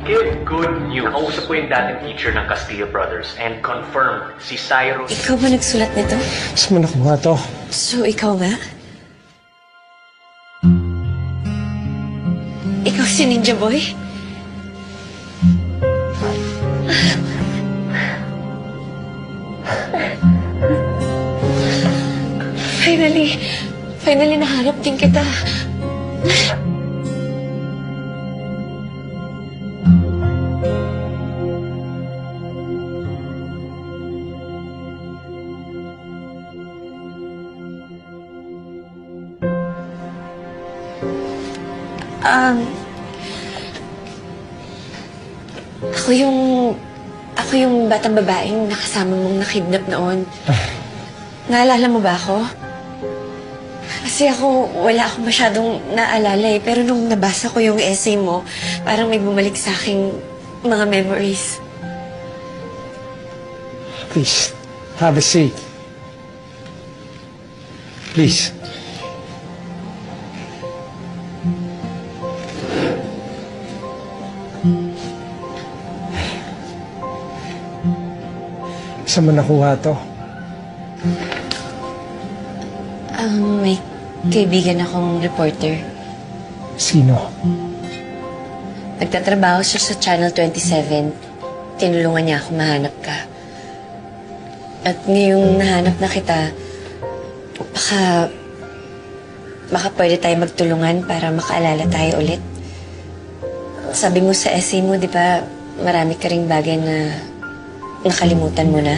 Give good news. Nakausap ko yung dating teacher ng Castillo Brothers and confirmed si Cyrus... Ikaw ba nagsulat nito? Saan mo nakuha to? So, ikaw nga? Ikaw si Ninja Boy? Finally nahanap din kita. Ako yung batang babaeng nakasama mong nakidnap noon. Naalala mo ba ako? Kasi wala akong masyadong naalala eh. Pero nung nabasa ko yung essay mo, parang may bumalik sa aking mga memories. Please, have a seat. Please. Saan mo nakuha to? May kaibigan akong reporter. Sino? Nagtatrabaho siya sa Channel 27. Tinulungan niya ako mahanap ka. At ngayong nahanap na kita, baka pwede tayo magtulungan para makaalala tayo ulit. Sabi mo sa essay mo, di ba, marami ka ring bagay na nakalimutan mo na?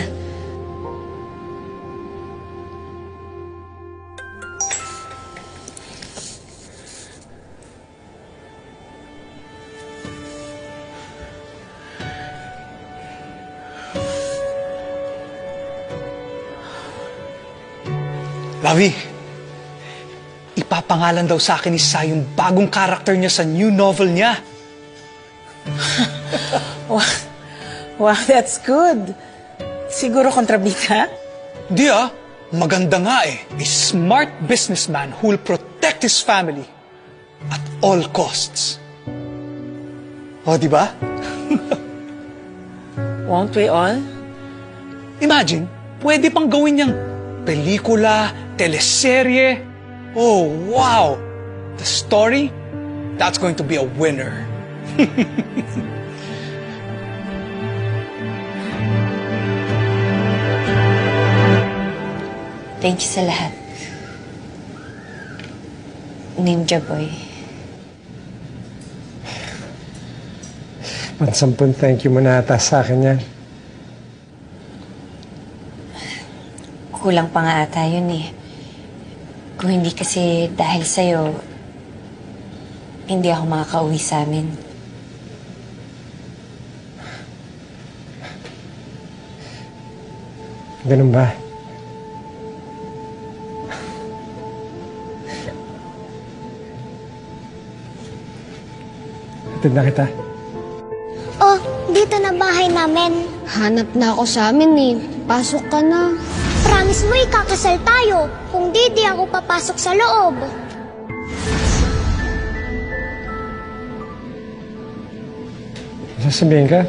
Lavi, ipapangalan daw sa akin ni Sai yung bagong karakter niya sa new novel niya. Wow, that's good. Siguro kontrabida? Di maganda nga eh. A smart businessman who will protect his family at all costs. O, di ba? Won't we all? Imagine, pwede pang gawin niyang pelikula, teleserye. Oh, wow! The story, that's going to be a winner. Thank you sa lahat. Ninja Boy. Pansampun thank you mo na ata sa akin yan. Kulang pa nga ata yun eh. Kung hindi kasi dahil sa'yo, hindi ako makakauwi sa amin. Ganun ba? Hatid na kita. Oh, dito na bahay namin. Hanap na ako sa amin eh. Pasok ka na. Promise mo ikakasal tayo. Kung di ako papasok sa loob. Sasabihin ka?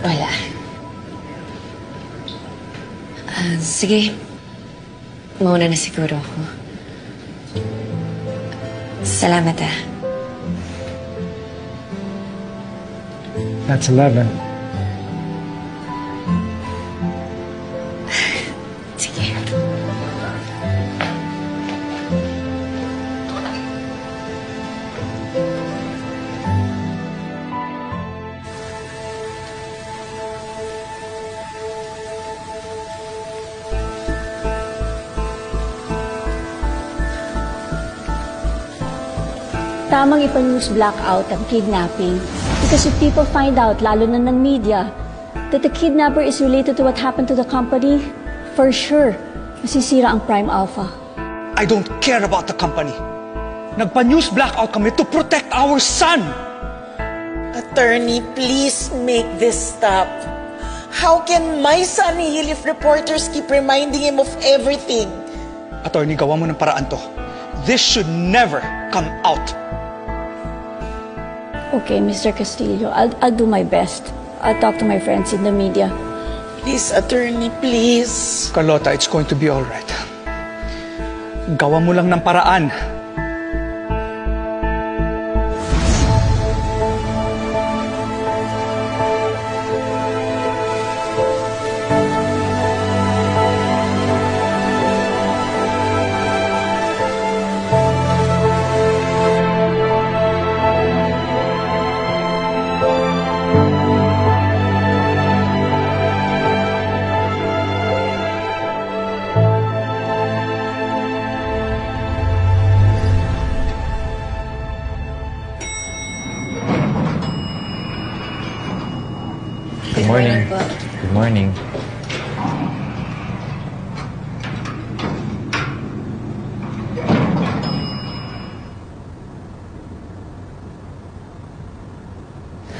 Wala. Sige. Mauna na siguro ako. Salamat That's 11. Sige. Tamang ipa-news blackout ang kidnapping. Because if people find out, lalo na ng media, that the kidnapper is related to what happened to the company, for sure, masisira ang Prime Alpha. I don't care about the company. Nagpa-news blackout kami to protect our son. Attorney, please make this stop. How can my son heal if reporters keep reminding him of everything? Attorney, gawa mo ng paraan to. This should never come out. Okay, Mr. Castillo, I'll do my best. I'll talk to my friends in the media. Please, attorney, please. Carlota, it's going to be all right. Gawa mo lang ng paraan. Good morning. Good morning.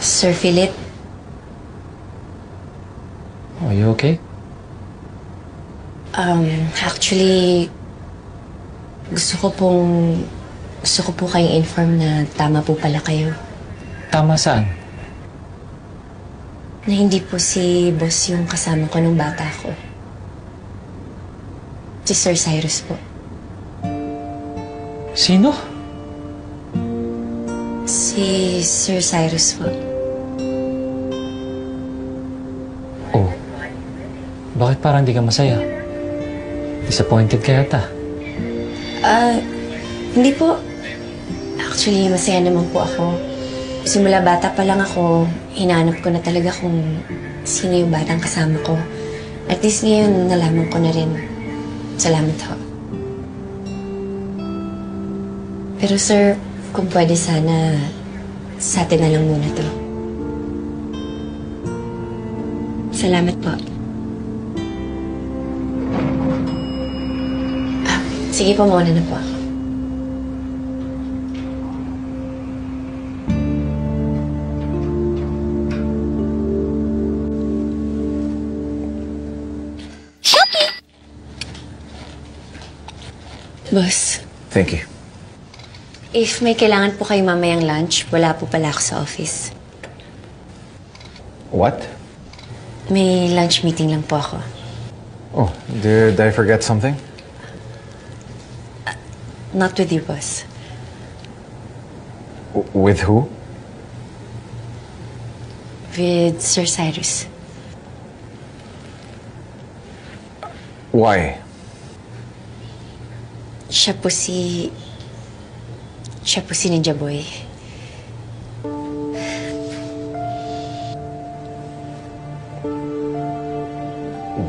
Sir Philip, Are you okay? actually, gusto ko po kayong inform na tama po pala kayo. Tama saan? Na hindi po si boss yung kasama ko nung bata ko. Si Sir Cyrus po. Sino? Si Sir Cyrus po. Oh. Bakit parang di ka masaya? Disappointed ka yata. Hindi po. Actually, masaya naman po ako. Simula bata pa lang ako, hinanap ko na talaga kung sino yung batang kasama ko. At least ngayon, nalaman ko na rin. Salamat ho. Pero sir, kung pwede sana, sa atin na lang muna to. Salamat po. Sige po, mauna na po ako. Boss, Thank you. if may kailangan po kayo mamayang lunch, wala po pala ako sa office. What? May lunch meeting lang po ako. Oh, did I forget something? Not with you, boss. With who? With Sir Cyrus. Why? Siya po si Ninja Boy.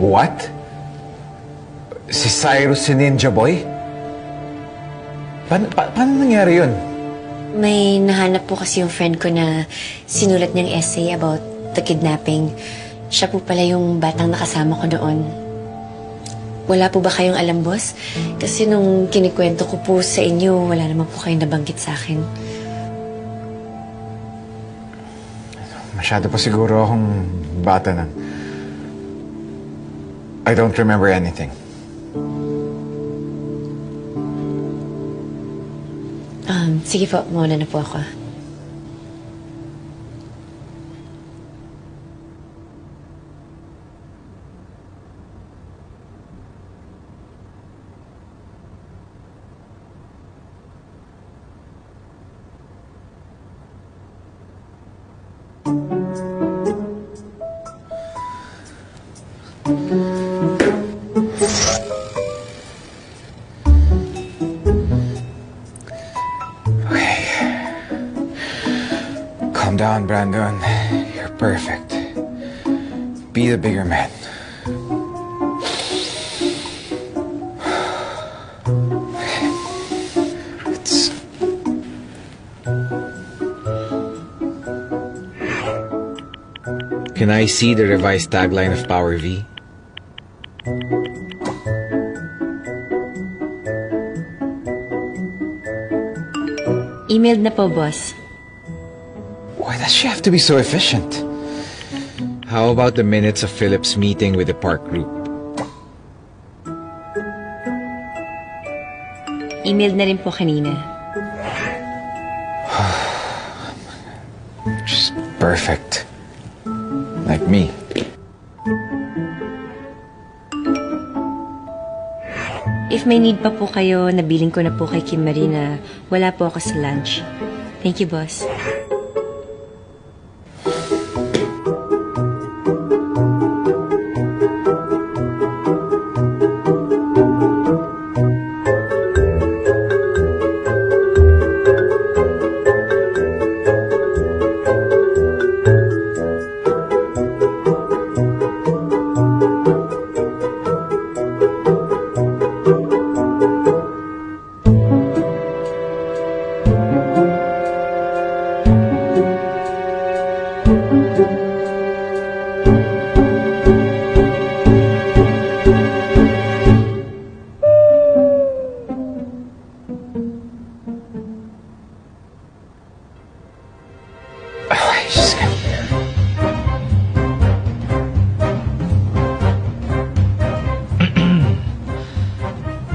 What? Si Cyrus si Ninja Boy? Paano nangyari yun? May nahanap po kasi yung friend ko na sinulat niyang essay about the kidnapping. Siya po pala yung batang nakasama ko noon. Wala po ba kayong alam, boss? Kasi nung kinikwento ko po sa inyo, wala naman po kayong nabanggit sa akin. Masyado pa siguro akong bata na. I don't remember anything. Sige po, mauna na po ako. Calm down, Brandon. You're perfect. Be the bigger man. It's... Can I see the revised tagline of Power V? Emailed na po, boss. Why the does she have to be so efficient? How about the minutes of Philip's meeting with the park group? Email na rin po kanina. Just perfect. Like me. If may need pa po kayo, nabiling ko na po kay Kim Marie na wala po ako sa lunch. Thank you, boss.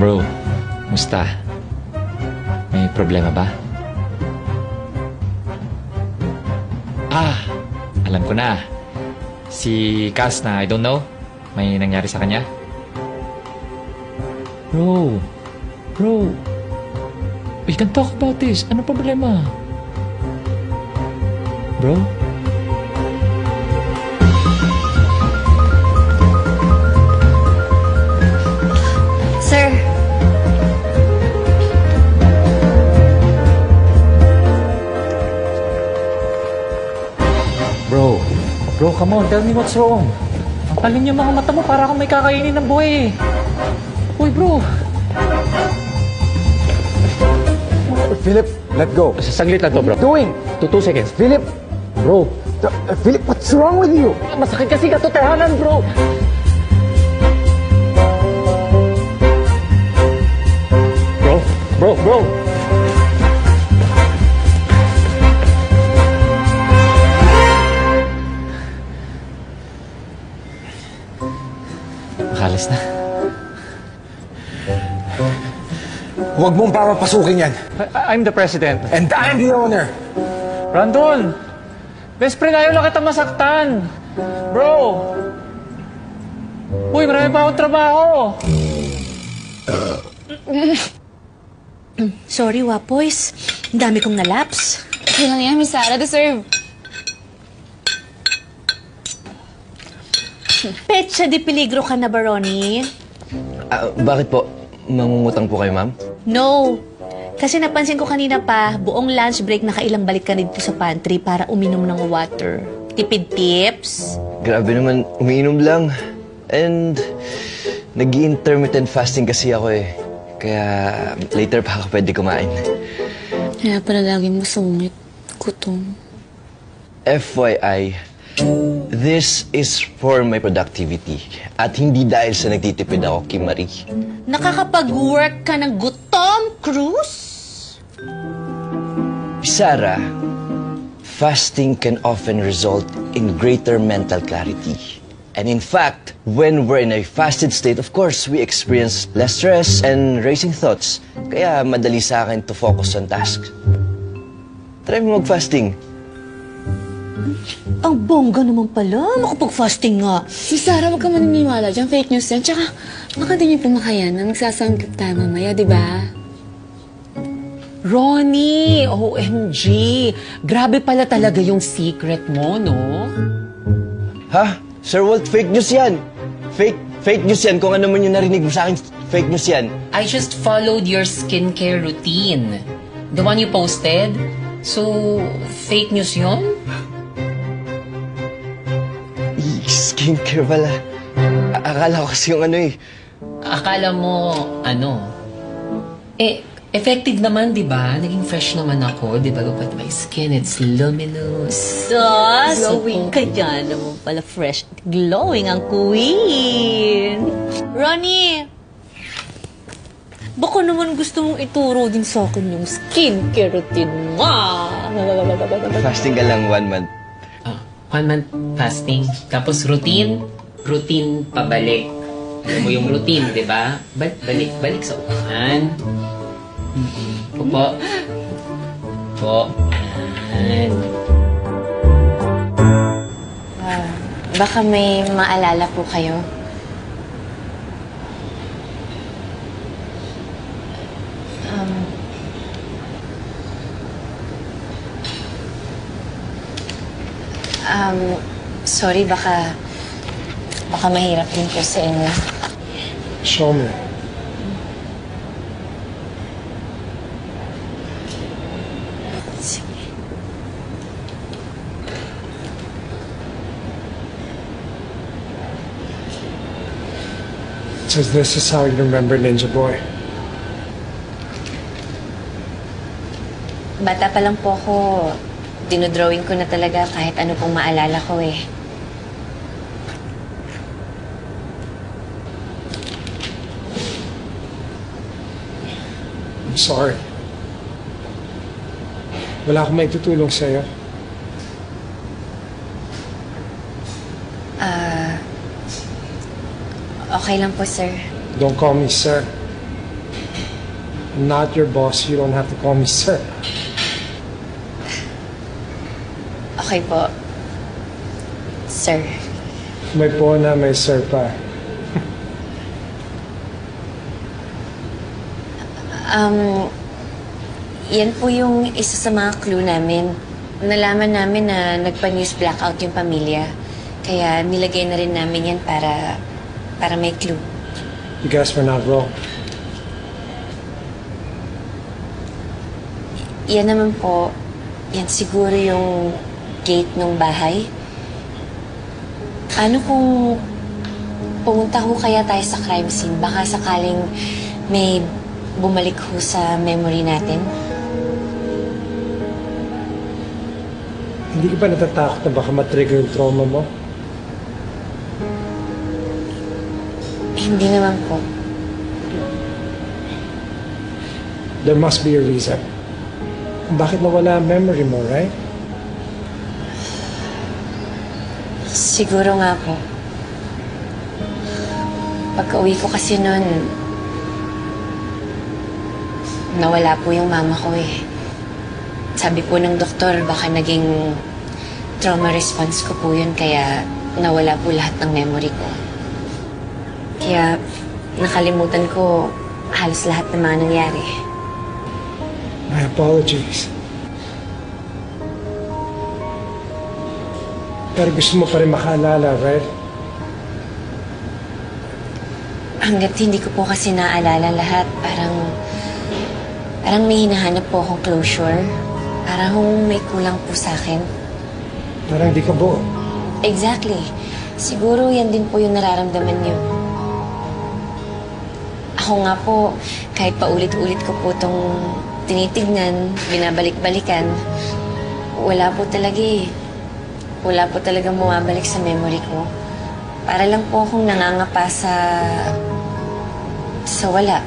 Bro, musta? May problema ba? Alam ko na. Si Cass na I don't know. May nangyari sa kanya? Bro, we can talk about this. Ano problema? Bro? Sir. Bro, come on. Tell me what's wrong. Ang palin yung mga mata mo para kang may kakainin ng buhay eh. Uy, bro. Philip, let go. Saglit lang to, bro. Doing? 2 seconds. Philip! Bro. Philip, what's wrong with you? Masakit kasi katotohanan, bro. Bro. Makalis na. Huwag mong papapasukin yan. I'm the president. And I'm the owner. Brandon! Best friend, ayaw lang kita masaktan. Bro! Uy, marami pa akong trabaho. Sorry, Wapoys. Ang dami kong nalaps. Okay lang yan, Miss Sarah. Deserve. Petsa di peligro ka na ba, Ronnie? Bakit po? Mangungutang po kayo, ma'am? No. Kasi napansin ko kanina pa, buong lunch break nakailang balik ka dito sa pantry para uminom ng water. Tipid tips? Grabe naman, umiinom lang. And nag-intermittent fasting kasi ako eh. Kaya later pa ako pwede kumain. Kaya pala laging masungit. Gutom. FYI, this is for my productivity. At hindi dahil sa nagtitipid ako, Kim Marie. Nakakapag-work ka ng gutom, Cruz? Sarah, fasting can often result in greater mental clarity. And in fact, when we're in a fasted state, of course, we experience less stress and racing thoughts. Kaya madali sa akin to focus on tasks. Try mo mag-fasting. Ang bongga naman pala. Makapag-fasting nga. Miss Sarah, huwag ka maniniwala dyan. Fake news yan. Tsaka, baka di niyo pumakayan na magsasanggip tayo mamaya, di ba? Ronnie! OMG! Grabe pala talaga yung secret mo, no? Ha? Sir Walt, fake news yan. Fake news yan. Kung ano man yung narinig mo sa akin, fake news yan. I just followed your skincare routine. The one you posted. So, fake news yun? Skincare pala. Akala ko kasi yung ano eh. Akala mo, ano? Effective naman, di ba? Naging fresh naman ako, di ba? But my skin, it's luminous. Glowing ka dyan naman pala fresh. Glowing ang queen. Ronnie! Baka naman gusto mong ituro din sa akin yung skincare routine mo. Fasting ka lang 1 month. 1 month fasting. Tapos routine pabalik. Alam mo yung routine, di ba? Balik sa upuan. Upo. Baka may maalala po kayo. Sorry, baka mahirap din po sa inyo. Show me. Sige. So this is how you remember Ninja Boy. Bata pa lang po ako, dinodrawing ko na talaga kahit ano pong maalala ko eh. I'm sorry. Wala akong maitutulong sa'yo. Okay lang po, sir. Don't call me sir. I'm not your boss. You don't have to call me sir. Okay po. Sir. May po na, may sir pa. Yan po yung isa sa mga clue namin. Nalaman namin na nagpa-news blackout yung pamilya. Kaya nilagay na rin namin yan para may clue. You guys were not wrong. Yan naman po, yan siguro yung gate ng bahay. Ano kung pumunta ho kaya tayo sa crime scene? Baka sakaling may bumalik ho sa memory natin. Hindi ka ba natatakot na baka matrigger yung trauma mo? Hindi naman po. There must be a reason. Bakit nawala ang memory mo, right? Siguro nga po. Pagka-uwi ko kasi noon, nawala po yung mama ko eh. Sabi po ng doktor, baka naging trauma response ko po yun, kaya nawala po lahat ng memory ko. Kaya nakalimutan ko halos lahat ng mga nangyari. My apologies. Pero gusto mo pa rin makaalala, right? Hanggat hindi ko po kasi naaalala lahat, parang may hinahanap po akong closure. Parang may kulang po sa akin. Parang di ka buo. Exactly. Siguro yan din po yung nararamdaman niyo. Ako nga po, kahit paulit-ulit ko po itong tinitignan, binabalik-balikan, wala po talaga eh. Wala po talagang bumabalik sa memory ko. Para lang po akong nangangapa sa wala.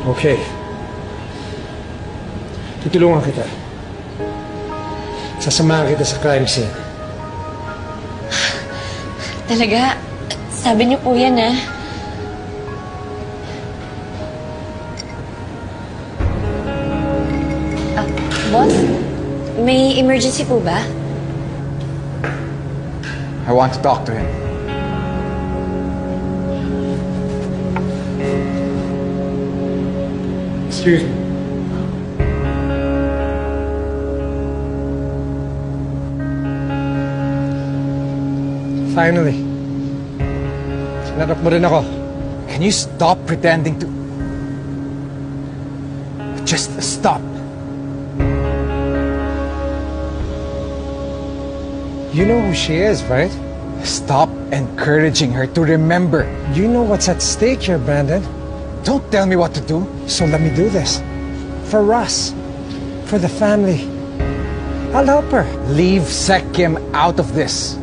Okay. Tutulungan kita. Sasamahan kita sa crime scene. Talaga? Sabi niyo po yan, ah. Boss? May emergency po ba? I want to talk to him. Excuse me. Finally. Sinarap mo rin ako. Can you stop pretending to... Just stop. You know who she is, right? Stop encouraging her to remember. You know what's at stake here, Brandon. Don't tell me what to do. So let me do this. For Russ. For the family. I'll help her. Leave Sekim out of this.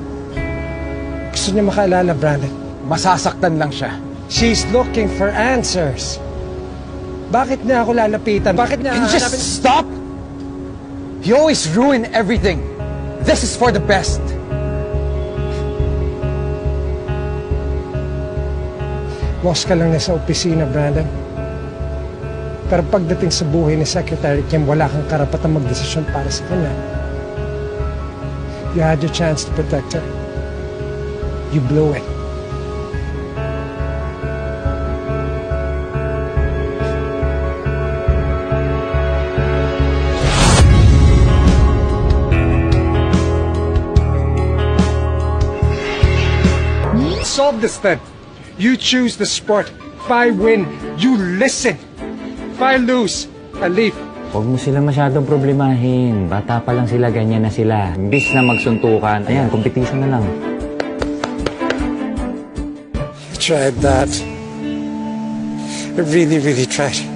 Gusto niya makaalala, Brandon. Masasaktan lang siya. She's looking for answers. Bakit niya ako lalapitan? Bakit niya Can you just stop? You always ruin everything. This is for the best. Boss ka lang na sa opisina, Brandon. Pero pagdating sa buhay ni Secretary Kim, wala kang karapatang magdesisyon para sa kanya. You had your chance to protect her. You blew it. Solve this then. You choose the sport. If I win, you listen. If I lose, I leave. Huwag mo sila masyadong problemahin. Bata pa lang sila, ganyan na sila. Imbis na magsuntukan, ayan, competition na lang. I tried that. I really, really tried.